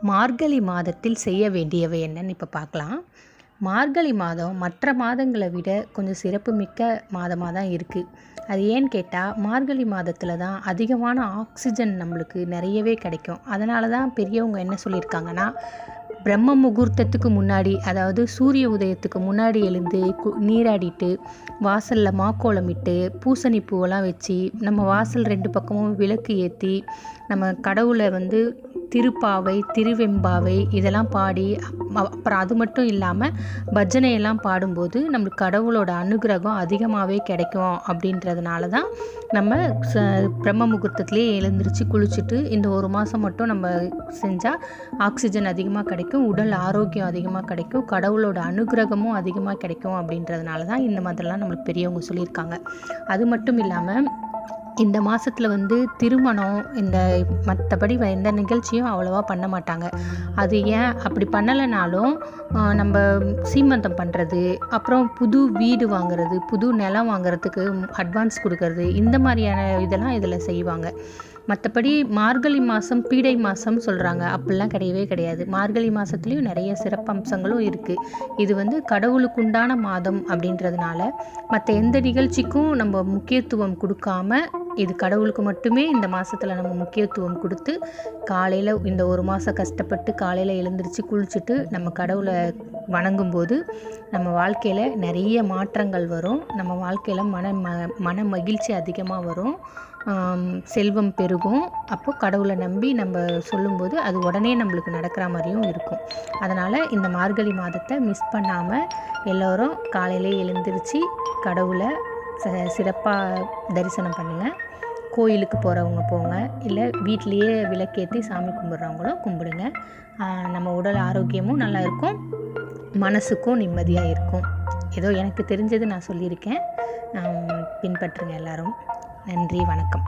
மார்கழி மாதத்தில் செய்ய வேண்டியவை என்னன்னு இப்போ பார்க்கலாம். மார்கழி மாதம் மற்ற மாதங்களை விட கொஞ்சம் சிறப்புமிக்க மாதமாக தான் இருக்குது. அது ஏன்னு கேட்டால், மார்கழி மாதத்தில் தான் அதிகமான ஆக்சிஜன் நம்மளுக்கு நிறையவே கிடைக்கும். அதனால தான் பெரியவங்க என்ன சொல்லியிருக்காங்கன்னா, பிரம்ம முகூர்த்தத்துக்கு முன்னாடி, அதாவது சூரிய உதயத்துக்கு முன்னாடி எழுந்து நீராடிட்டு வாசலில் மாக்கோலமிட்டு பூசணி பூவெல்லாம் வச்சு நம்ம வாசல் 2 பக்கமும் விளக்கு ஏற்றி நம்ம கடவுளை திருப்பாவை, திருவெம்பாவை இதெல்லாம் பாடி, அப்புறம் அது மட்டும் இல்லாமல் பஜனையெல்லாம் பாடும்போது நம்மளுக்கு கடவுளோட அனுகிரகம் அதிகமாகவே கிடைக்கும். அப்படின்றதுனால தான் நம்ம பிரம்ம முகூர்த்தத்துலேயே எழுந்திரிச்சு குளிச்சுட்டு இந்த ஒரு மாதம் மட்டும் நம்ம செஞ்சால் ஆக்சிஜன் அதிகமாக கிடைக்கும், உடல் ஆரோக்கியம் அதிகமாக கிடைக்கும், கடவுளோட அனுகிரகமும் அதிகமாக கிடைக்கும். அப்படின்றதுனால தான் இந்த மாதிரிலாம் நம்மளுக்கு பெரியவங்க சொல்லியிருக்காங்க. அது மட்டும் இல்லாமல் இந்த மாதத்தில் திருமணம், இந்த மற்றபடி எந்த நிகழ்ச்சியும் அவ்வளோவா பண்ண மாட்டாங்க. அது ஏன் அப்படி பண்ணலைனாலும் நம்ம சீமந்தம் பண்ணுறது, அப்புறம் புது வீடு வாங்குறது, புது நிலம் வாங்குறதுக்கு அட்வான்ஸ் கொடுக்கறது, இந்த மாதிரியான இதெல்லாம் இதில் செய்வாங்க. மற்றபடி மார்கழி மாதம் பீடை மாதம் சொல்கிறாங்க, அப்படிலாம் கிடையவே கிடையாது. மார்கழி மாதத்துலேயும் நிறைய சிறப்பம்சங்களும் இருக்குது. இது கடவுளுக்குண்டான மாதம் அப்படின்றதுனால மற்ற எந்த நிகழ்ச்சிக்கும் நம்ம முக்கியத்துவம் கொடுக்காம, இது கடவுளுக்கு மட்டுமே இந்த மாதத்தில் நம்ம முக்கியத்துவம் கொடுத்து காலையில் இந்த ஒரு மாதம் கஷ்டப்பட்டு காலையில் எழுந்திரிச்சு குளிச்சுட்டு நம்ம கடவுளை வணங்கும்போது நம்ம வாழ்க்கையில் நிறைய மாற்றங்கள் வரும். நம்ம வாழ்க்கையில் மன மகிழ்ச்சி அதிகமாக வரும், செல்வம் பெருகும். அப்போது கடவுளை நம்பி நம்ம சொல்லும்போது அது உடனே நம்மளுக்கு நடக்கிற மாதிரியும் இருக்கும். அதனால் இந்த மார்கழி மாதத்தை மிஸ் பண்ணாமல் எல்லோரும் காலையிலே எழுந்திரிச்சு கடவுளை சிறப்பாக தரிசனம் பண்ணுங்கள். கோயிலுக்கு போகிறவங்க போங்க, இல்லை வீட்லேயே விளக்கேற்றி சாமி கும்பிட்றவங்களும் கும்பிடுங்க. நம்ம உடல் ஆரோக்கியமும் நல்லா இருக்கும், மனசுக்கும் நிம்மதியாக இருக்கும். ஏதோ எனக்கு தெரிஞ்சது நான் சொல்லியிருக்கேன். பின்பற்றுங்க எல்லாரும். நன்றி, வணக்கம்.